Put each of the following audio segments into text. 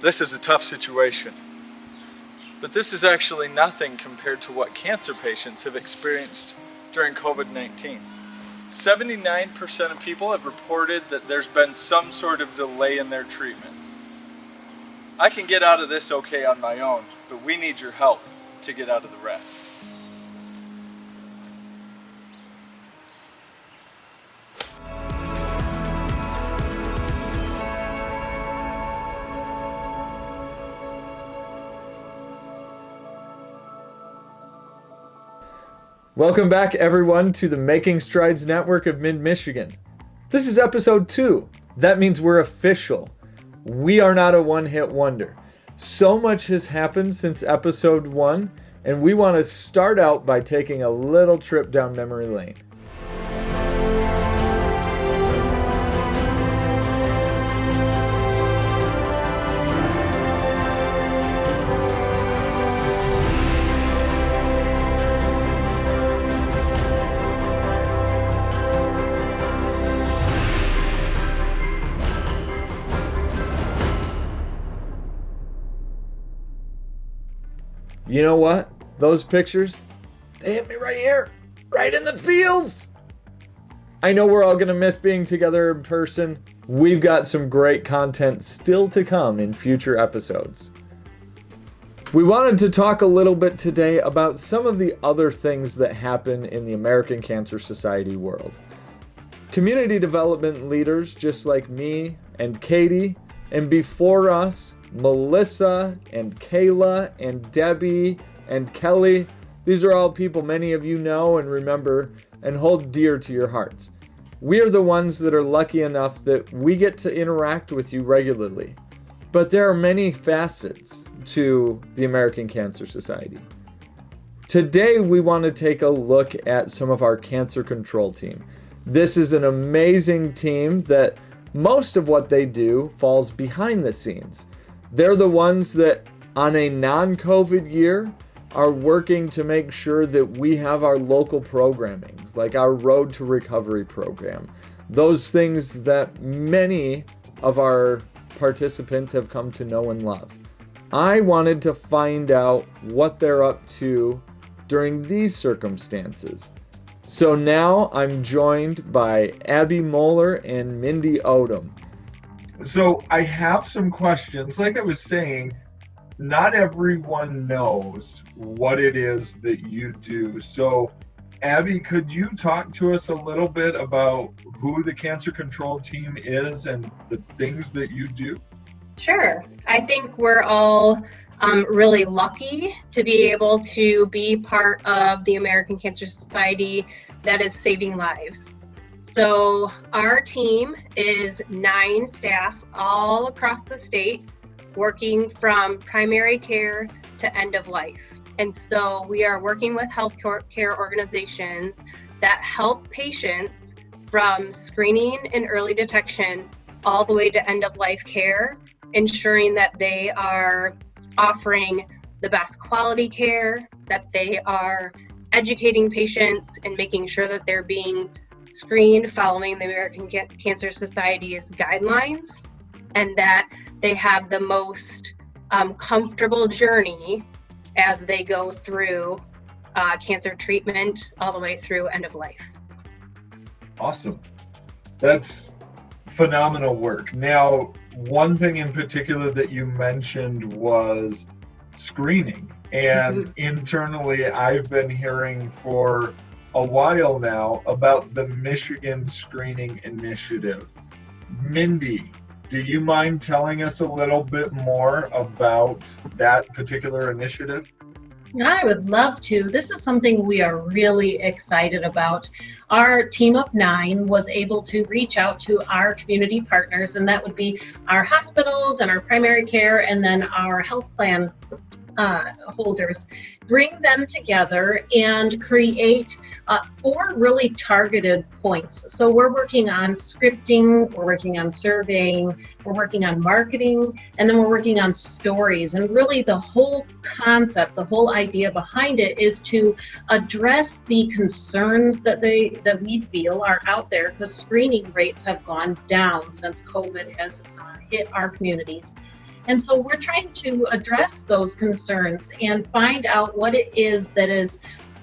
This is a tough situation. But this is actually nothing compared to what cancer patients have experienced during COVID-19. 79% of people have reported that there's been some sort of delay in their treatment. I can get out of this okay on my own, but we need your help to get out of the rest. Welcome back, everyone, to the Making Strides Network of Mid-Michigan. This is episode 2. That means we're official. We are not a one-hit wonder. So much has happened since episode 1, and we want to start out by taking a little trip down memory lane. You know what? Those pictures, they hit me right here, right in the feels. I know we're all going to miss being together in person. We've got some great content still to come in future episodes. We wanted to talk a little bit today about some of the other things that happen in the American Cancer Society world. Community development leaders just like me and Katie, and before us, Melissa and Kayla and Debbie and Kelly. These are all people many of you know and remember and hold dear to your hearts. We are the ones that are lucky enough that we get to interact with you regularly. But there are many facets to the American Cancer Society. Today we want to take a look at some of our cancer control team. This is an amazing team that most of what they do falls behind the scenes. They're the ones that, on a non-COVID year, are working to make sure that we have our local programmings, like our Road to Recovery program. Those things that many of our participants have come to know and love. I wanted to find out what they're up to during these circumstances. So now I'm joined by Abby Moeller and Mindy Odom. So I have some questions. Like I was saying, not everyone knows what it is that you do. So Abby, could you talk to us a little bit about who the cancer control team is and the things that you do? Sure. I think we're all really lucky to be able to be part of the American Cancer Society that is saving lives. So our team is 9 staff all across the state, working from primary care to end of life. And so we are working with healthcare organizations that help patients from screening and early detection all the way to end of life care, ensuring that they are offering the best quality care, that they are educating patients and making sure that they're being screened following the American Cancer Society's guidelines, and that they have the most comfortable journey as they go through cancer treatment all the way through end of life. Awesome. That's phenomenal work. Now, one thing in particular that you mentioned was screening. And internally, I've been hearing for a while now about the Michigan Screening Initiative. Mindy, do you mind telling us a little bit more about that particular initiative? I would love to. This is something we are really excited about. Our team of 9 was able to reach out to our community partners, and that would be our hospitals and our primary care and then our health plan holders, bring them together and create 4 really targeted points. So we're working on scripting, we're working on surveying, we're working on marketing, and then we're working on stories. And really the whole concept, the whole idea behind it is to address the concerns that we feel are out there, because screening rates have gone down since COVID has hit our communities. And so we're trying to address those concerns and find out what it is that is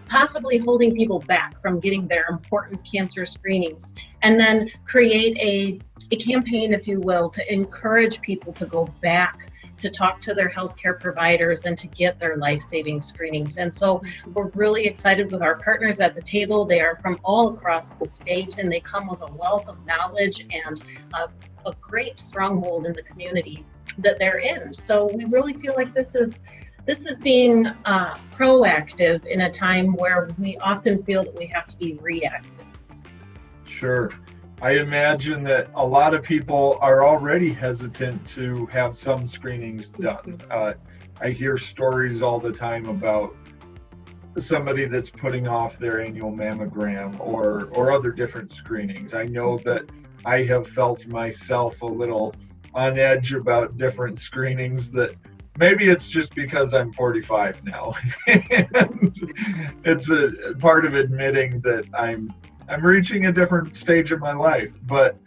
possibly holding people back from getting their important cancer screenings, and then create a campaign, if you will, to encourage people to go back to talk to their healthcare providers and to get their life-saving screenings. And so we're really excited with our partners at the table. They are from all across the state, and they come with a wealth of knowledge and a great stronghold in the community that they're in. So we really feel like this is being proactive in a time where we often feel that we have to be reactive. Sure. I imagine that a lot of people are already hesitant to have some screenings done. I hear stories all the time about somebody that's putting off their annual mammogram or other different screenings. I know that I have felt myself a little on edge about different screenings, that maybe it's just because I'm 45 now. And it's a part of admitting that I'm reaching a different stage of my life. But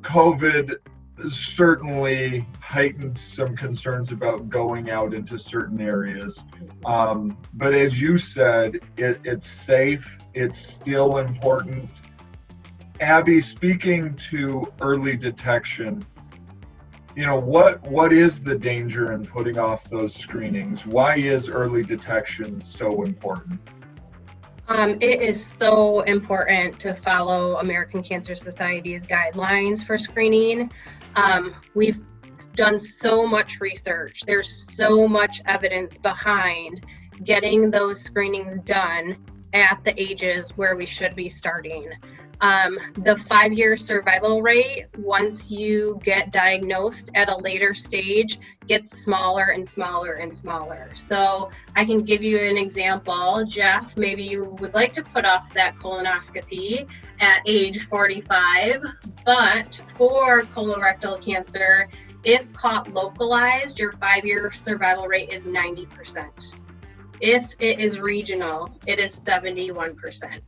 COVID certainly heightened some concerns about going out into certain areas. But as you said, it's safe, it's still important. Abby, speaking to early detection, what is the danger in putting off those screenings? Why is early detection so important? It is so important to follow American Cancer Society's guidelines for screening. We've done so much research. There's so much evidence behind getting those screenings done at the ages where we should be starting. The 5-year survival rate, once you get diagnosed at a later stage, gets smaller and smaller and smaller. So I can give you an example. Jeff, maybe you would like to put off that colonoscopy at age 45, but for colorectal cancer, if caught localized, your 5-year survival rate is 90%. If it is regional, it is 71%.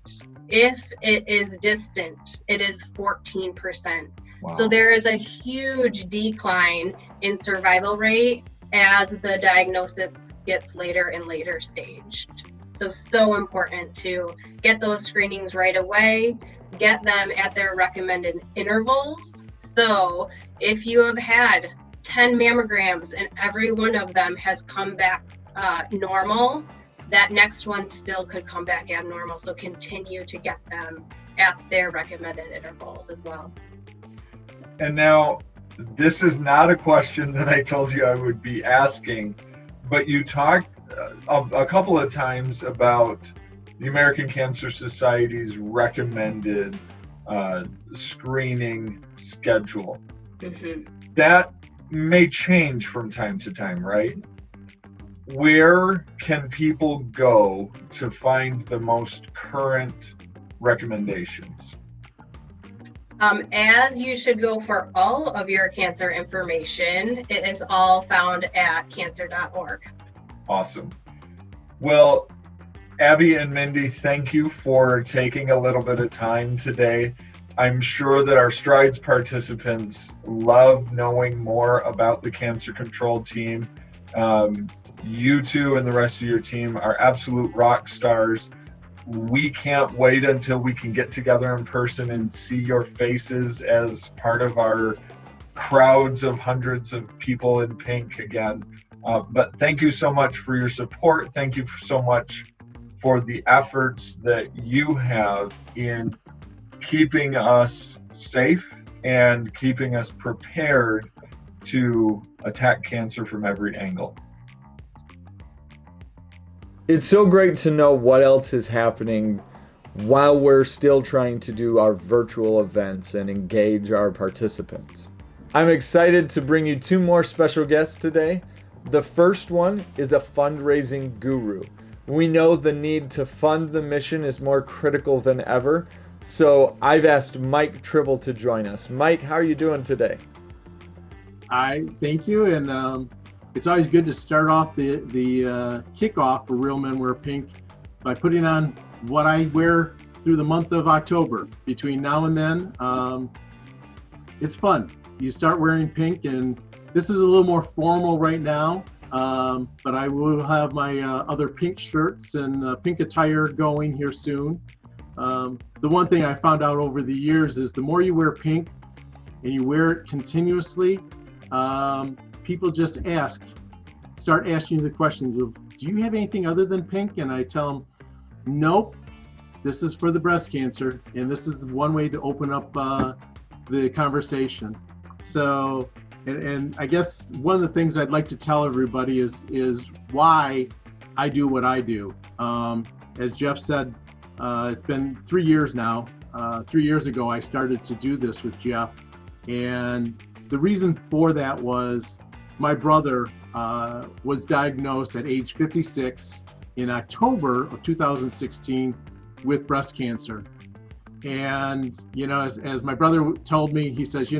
If it is distant, it is 14%. Wow. So there is a huge decline in survival rate as the diagnosis gets later and later staged. So important to get those screenings right away, get them at their recommended intervals. So if you have had 10 mammograms and every one of them has come back normal, that next one still could come back abnormal. So continue to get them at their recommended intervals as well. And now, this is not a question that I told you I would be asking, but you talked a couple of times about the American Cancer Society's recommended screening schedule. Mm-hmm. That may change from time to time, right? Where can people go to find the most current recommendations? As you should go for all of your cancer information, it is all found at cancer.org. Awesome. Well, Abby and Mindy, thank you for taking a little bit of time today. I'm sure that our Strides participants love knowing more about the Cancer Control team. You two and the rest of your team are absolute rock stars. We can't wait until we can get together in person and see your faces as part of our crowds of hundreds of people in pink again. But thank you so much for your support. Thank you so much for the efforts that you have in keeping us safe and keeping us prepared to attack cancer from every angle. It's so great to know what else is happening while we're still trying to do our virtual events and engage our participants. I'm excited to bring you 2 more special guests today. The first one is a fundraising guru. We know the need to fund the mission is more critical than ever, so I've asked Mike Tribble to join us. Mike, how are you doing today? Thank you, and it's always good to start off the kickoff for Real Men Wear Pink by putting on what I wear through the month of October. Between now and then, it's fun. You start wearing pink and This is a little more formal right now, but I will have my other pink shirts and pink attire going here soon. The one thing I found out over the years is the more you wear pink and you wear it continuously, people just start asking you the questions of, do you have anything other than pink? And I tell them, nope, this is for the breast cancer, and this is one way to open up the conversation. So, and I guess one of the things I'd like to tell everybody is why I do what I do. As Jeff said, it's been 3 years now. 3 years ago, I started to do this with Jeff. And the reason for that was my brother was diagnosed at age 56 in October of 2016 with breast cancer. And, as my brother told me, he says,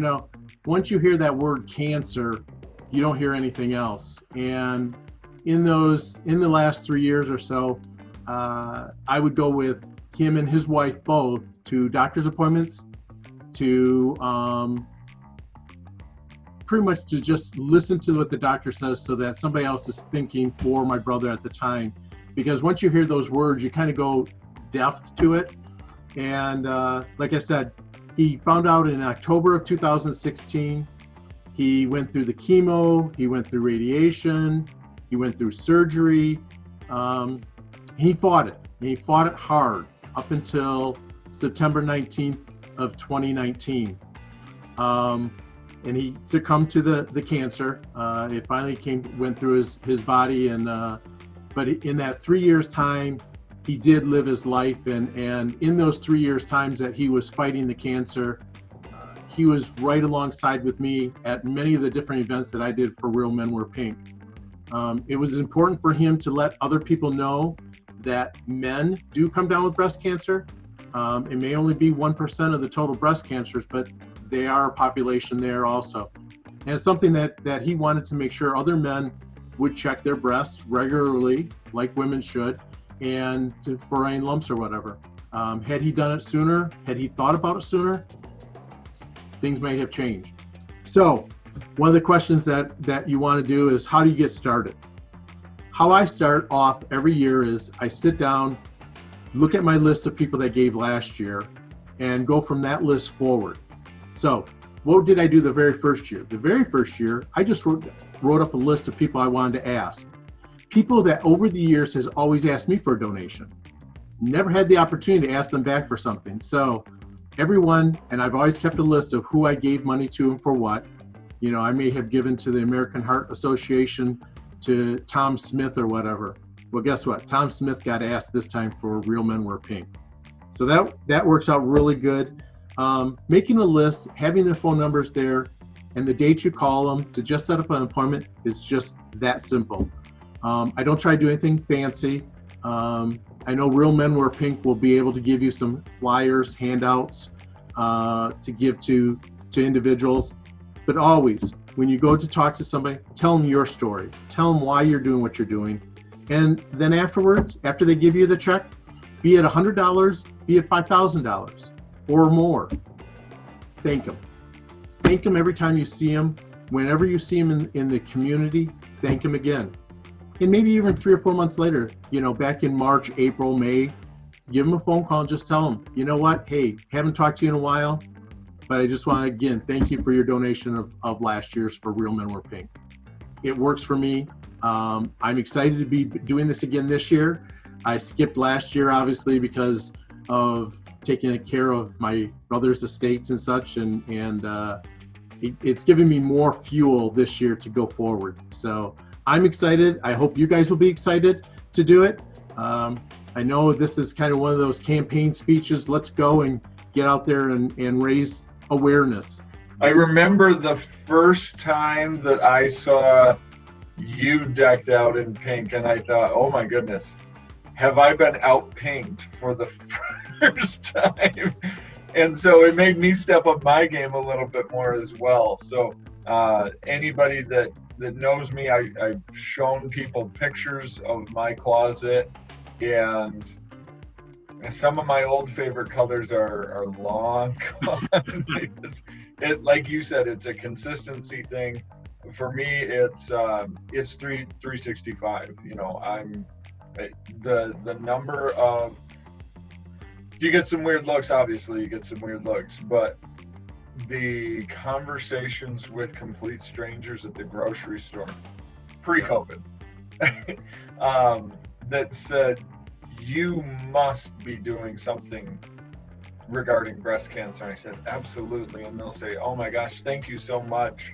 once you hear that word cancer, you don't hear anything else. And in the last 3 years or so, I would go with him and his wife both to doctor's appointments, to pretty much to just listen to what the doctor says so that somebody else is thinking for my brother at the time. Because once you hear those words, you kind of go deaf to it. And like I said, he found out in October of 2016. He went through the chemo, he went through radiation, he went through surgery. He fought it. He fought it hard up until September 19th of 2019. And he succumbed to the cancer. It finally went through his body, and but in that 3 years time, he did live his life. And in those 3 years times that he was fighting the cancer, he was right alongside with me at many of the different events that I did for Real Men Wear Pink. It was important for him to let other people know that men do come down with breast cancer. It may only be 1% of the total breast cancers, but they are a population there also. And it's something that he wanted to make sure other men would check their breasts regularly, like women should, and for any lumps or whatever. Had he done it sooner, had he thought about it sooner, things may have changed. So one of the questions that you want to do is, how do you get started? How I start off every year is I sit down, look at my list of people that gave last year, and go from that list forward. So what did I do the very first year? The very first year, I just wrote up a list of people I wanted to ask. People that over the years has always asked me for a donation. Never had the opportunity to ask them back for something. So everyone, and I've always kept a list of who I gave money to and for what. I may have given to the American Heart Association, to Tom Smith or whatever. Well, guess what? Tom Smith got asked this time for Real Men Wear Pink. So that works out really good. Making a list, having their phone numbers there, and the date you call them to just set up an appointment is just that simple. I don't try to do anything fancy. I know Real Men Wear Pink will be able to give you some flyers, handouts to give to individuals. But always, when you go to talk to somebody, tell them your story. Tell them why you're doing what you're doing. And then afterwards, after they give you the check, be it $100, be it $5,000 or more, thank them. Thank them every time you see them. Whenever you see them in the community, thank them again. And maybe even 3 or 4 months later, back in March, April, May, give them a phone call and just tell them, you know what, hey, haven't talked to you in a while, but I just want to, again, thank you for your donation of last year's for Real Men Wear Pink. It works for me. I'm excited to be doing this again this year. I skipped last year, obviously, because of taking care of my brother's estates and such, and it's given me more fuel this year to go forward. So I'm excited. I hope you guys will be excited to do it. I know this is kind of one of those campaign speeches. Let's go and get out there and raise awareness. I remember the first time that I saw you decked out in pink, and I thought, oh my goodness, have I been out pinked for the first time? And so it made me step up my game a little bit more as well. So anybody that knows me, I've shown people pictures of my closet, and some of my old favorite colors are long gone. Like you said, it's a consistency thing. for me, it's 365. You know, the number of, you get some weird looks. Obviously, you get some weird looks, but the conversations with complete strangers at the grocery store, pre-COVID, that said, you must be doing something regarding breast cancer. And I said, absolutely. And they'll say, oh my gosh, thank you so much.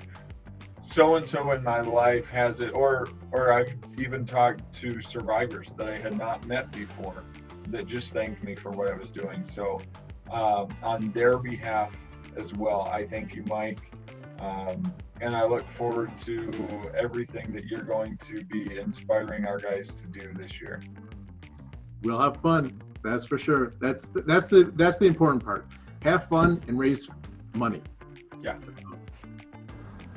So-and-so in my life has it. Or I've even talked to survivors that I had not met before that just thanked me for what I was doing. So on their behalf as well, I thank you, Mike. And I look forward to everything that you're going to be inspiring our guys to do this year. We'll have fun. That's for sure. That's the important part. Have fun and raise money. Yeah.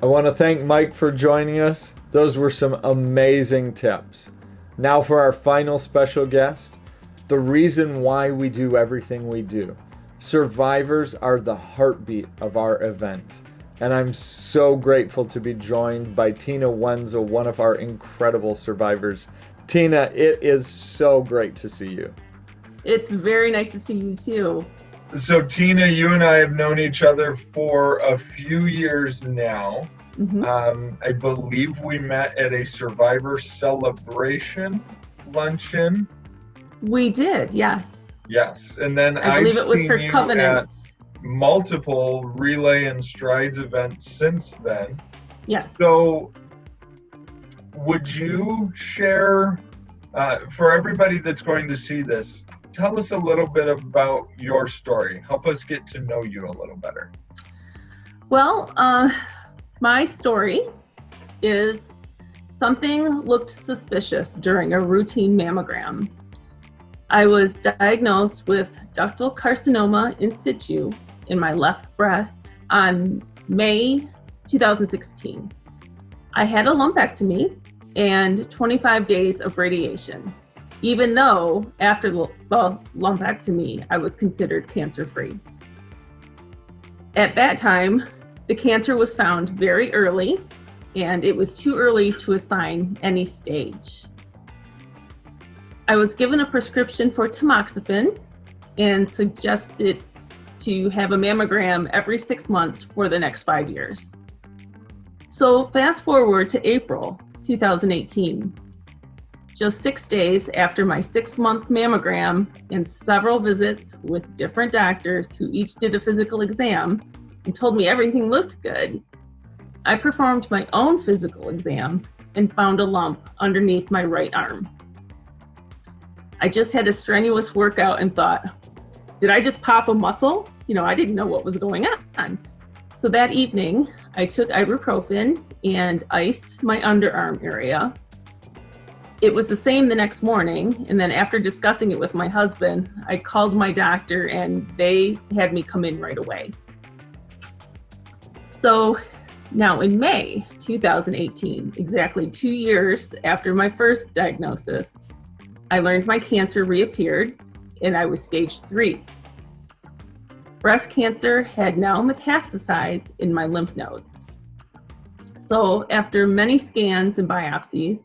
I want to thank Mike for joining us. Those were some amazing tips. Now for our final special guest, the reason why we do everything we do. Survivors are the heartbeat of our event. And I'm so grateful to be joined by Tina Wenzel, one of our incredible survivors. Tina, it is so great to see you. It's very nice to see you too. So Tina, you and I have known each other for a few years now. Mm-hmm. I believe we met at a survivor celebration luncheon. We did, yes. Yes, and then I believe I've it was seen for you Covenant. at multiple Relay and Strides events since then. Yes. So would you share, for everybody that's going to see this, tell us a little bit about your story. Help us get to know you a little better. Well, my story is something looked suspicious during a routine mammogram. I was diagnosed with ductal carcinoma in situ in my left breast on May 2016. I had a lumpectomy and 25 days of radiation, even though after the lumpectomy, I was considered cancer-free. At that time, the cancer was found very early, and it was too early to assign any stage. I was given a prescription for tamoxifen and suggested to have a mammogram every 6 months for the next 5 years. So fast forward to April 2018. Just 6 days after my 6-month mammogram and several visits with different doctors who each did a physical exam and told me everything looked good, I performed my own physical exam and found a lump underneath my right arm. I just had a strenuous workout and thought, did I just pop a muscle? I didn't know what was going on. So that evening, I took ibuprofen and iced my underarm area. It was the same the next morning, and then after discussing it with my husband, I called my doctor and they had me come in right away. So now in May 2018, exactly 2 years after my first diagnosis, I learned my cancer reappeared and I was stage 3. Breast cancer had now metastasized in my lymph nodes. So after many scans and biopsies,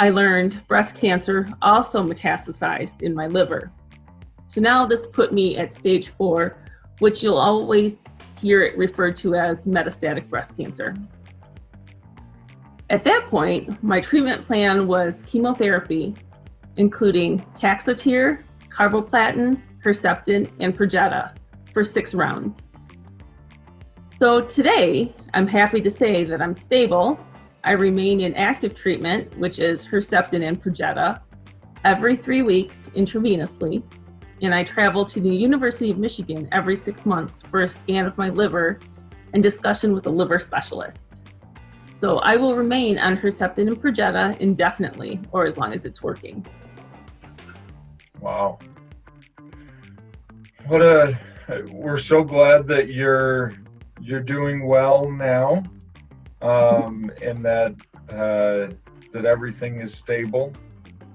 I learned breast cancer also metastasized in my liver. So now this put me at stage 4, which you'll always hear it referred to as metastatic breast cancer. At that point, my treatment plan was chemotherapy, including Taxotere, carboplatin, Herceptin, and Perjeta for 6 rounds. So today, I'm happy to say that I'm stable. I remain in active treatment, which is Herceptin and Perjeta, every 3 weeks intravenously, and I travel to the University of Michigan every 6 months for a scan of my liver and discussion with a liver specialist. So I will remain on Herceptin and Perjeta indefinitely, or as long as it's working. Wow. We're so glad that you're doing well now, and that everything is stable.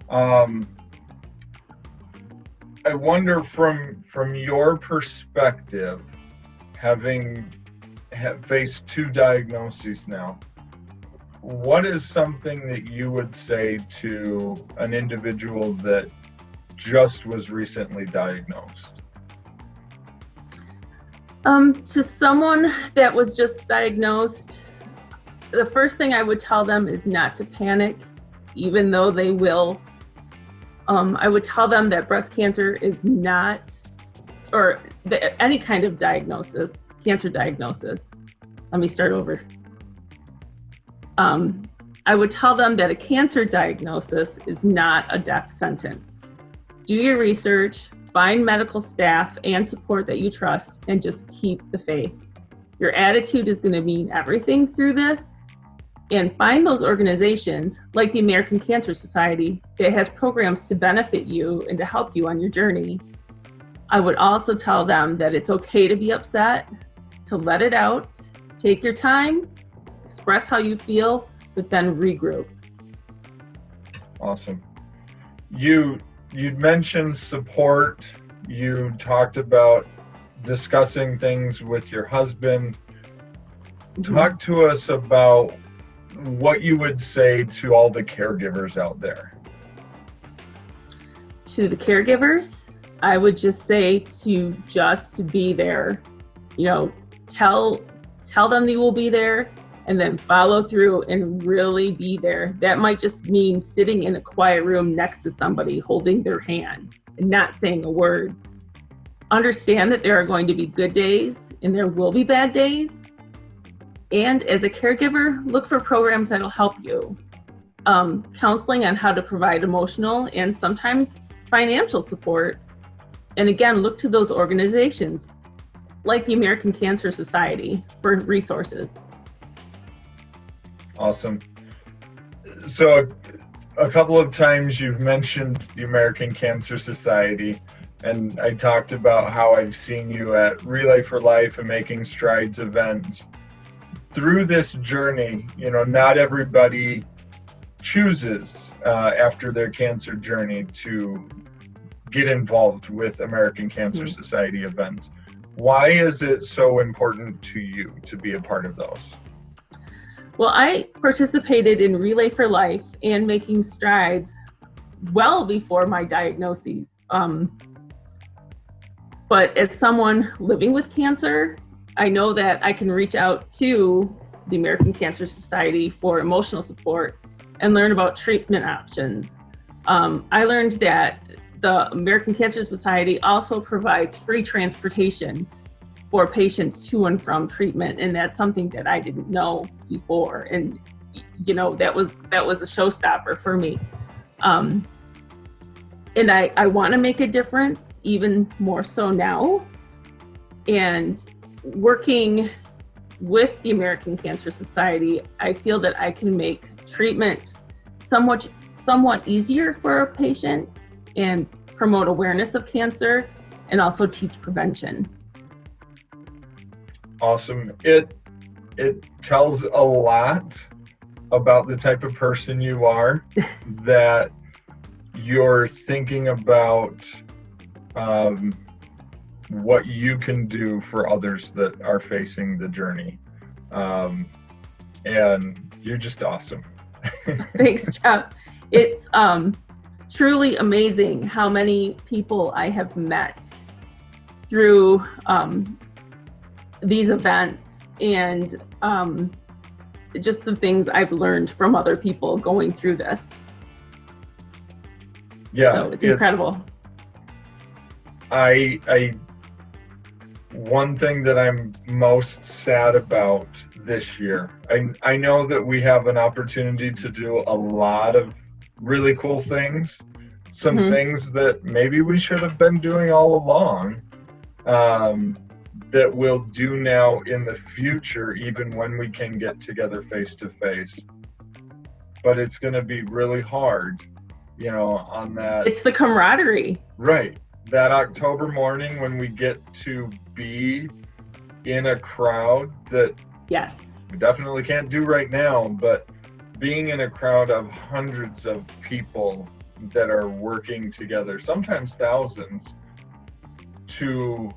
I wonder from your perspective, having faced 2 diagnoses now, what is something that you would say to an individual that just was recently diagnosed? To someone that was just diagnosed, the first thing I would tell them is not to panic, even though they will. I would tell them that breast cancer is not, or any kind of diagnosis, cancer diagnosis. Let me start over. I would tell them that a cancer diagnosis is not a death sentence. Do your research, find medical staff and support that you trust, and just keep the faith. Your attitude is going to mean everything through this. And find those organizations like the American Cancer Society that has programs to benefit you and to help you on your journey. I would also tell them that it's okay to be upset, to let it out, take your time, express how you feel, but then regroup. Awesome. You'd mentioned support. You talked about discussing things with your husband. Mm-hmm. Talk to us about what you would say to all the caregivers out there. To the caregivers, I would just say to just be there. You know, tell them you will be there, and then follow through and really be there. That might just mean sitting in a quiet room next to somebody, holding their hand and not saying a word. Understand that there are going to be good days and there will be bad days. And as a caregiver, look for programs that'll help you. Counseling on how to provide emotional and sometimes financial support. And again, look to those organizations like the American Cancer Society for resources. Awesome. So a couple of times you've mentioned the American Cancer Society, and I talked about how I've seen you at Relay for Life and Making Strides events. Through this journey, you know, not everybody chooses after their cancer journey to get involved with American Cancer Society events. Why is it so important to you to be a part of those? Well, I participated in Relay for Life and Making Strides well before my diagnoses. But as someone living with cancer, I know that I can reach out to the American Cancer Society for emotional support and learn about treatment options. I learned that the American Cancer Society also provides free transportation for patients to and from treatment, and that's something that I didn't know before. And you know, that was a showstopper for me. And I want to make a difference even more so now. And working with the American Cancer Society, I feel that I can make treatment somewhat easier for a patient and promote awareness of cancer and also teach prevention. Awesome. It tells a lot about the type of person you are, that you're thinking about what you can do for others that are facing the journey. And you're just awesome. Thanks, Jeff. It's truly amazing how many people I have met through these events, and just the things I've learned from other people going through this. Yeah, so it's incredible. One thing that I'm most sad about this year, I know that we have an opportunity to do a lot of really cool things, some things that maybe we should have been doing all along, that we'll do now in the future, even when we can get together face to face. But it's going to be really hard, you know, on that. It's the camaraderie. Right. That October morning when we get to be in a crowd that yes, we definitely can't do right now, but being in a crowd of hundreds of people that are working together, sometimes thousands, to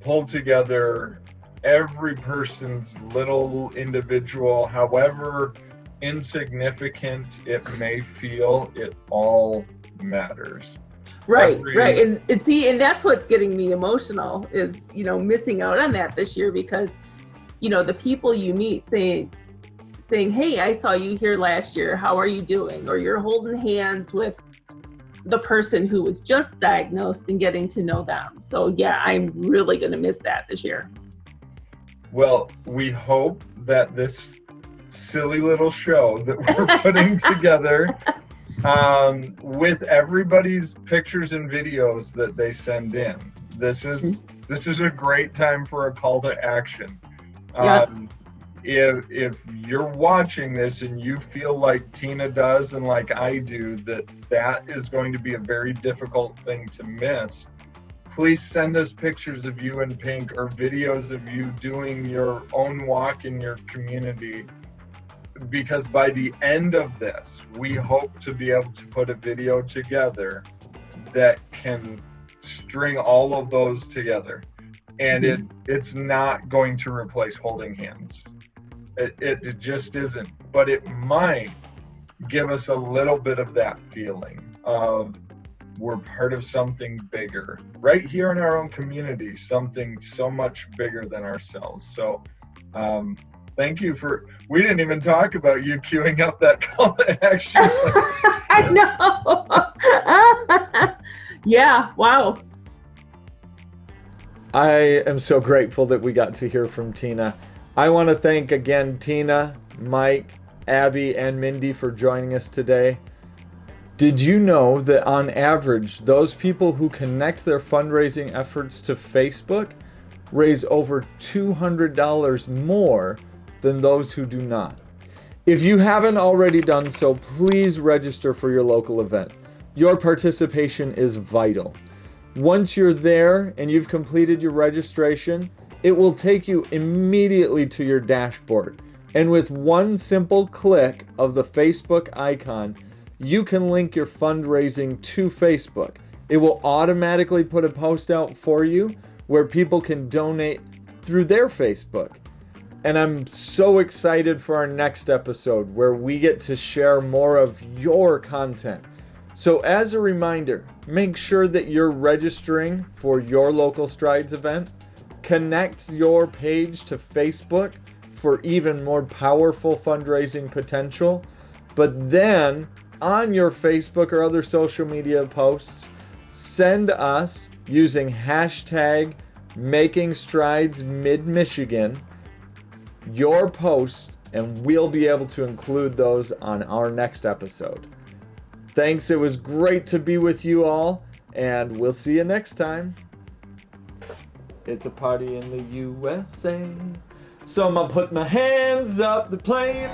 pull together every person's little individual, however insignificant it may feel, it all matters. Right, right. And that's what's getting me emotional is, missing out on that this year because, the people you meet saying, hey, I saw you here last year. How are you doing? Or you're holding hands with the person who was just diagnosed and getting to know them. So yeah, I'm really going to miss that this year. Well, we hope that this silly little show that we're putting together with everybody's pictures and videos that they send in. This is a great time for a call to action. Yeah. If you're watching this and you feel like Tina does and like I do, that is going to be a very difficult thing to miss, please send us pictures of you in pink or videos of you doing your own walk in your community, because by the end of this, we hope to be able to put a video together that can string all of those together. And it's not going to replace holding hands. It just isn't. But it might give us a little bit of that feeling of we're part of something bigger right here in our own community, something so much bigger than ourselves. So thank you we didn't even talk about you queuing up that call to action. I know. Yeah, wow. I am so grateful that we got to hear from Tina. I want to thank again Tina, Mike, Abby, and Mindy for joining us today. Did you know that on average, those people who connect their fundraising efforts to Facebook raise over $200 more than those who do not? If you haven't already done so, please register for your local event. Your participation is vital. Once you're there and you've completed your registration, it will take you immediately to your dashboard. And with one simple click of the Facebook icon, you can link your fundraising to Facebook. It will automatically put a post out for you where people can donate through their Facebook. And I'm so excited for our next episode where we get to share more of your content. So as a reminder, make sure that you're registering for your local Strides event. Connect your page to Facebook for even more powerful fundraising potential. But then on your Facebook or other social media posts, send us using hashtag MakingStridesMidMichigan your posts, and we'll be able to include those on our next episode. Thanks, it was great to be with you all, and we'll see you next time. It's a party in the USA, so I'ma put my hands up to play.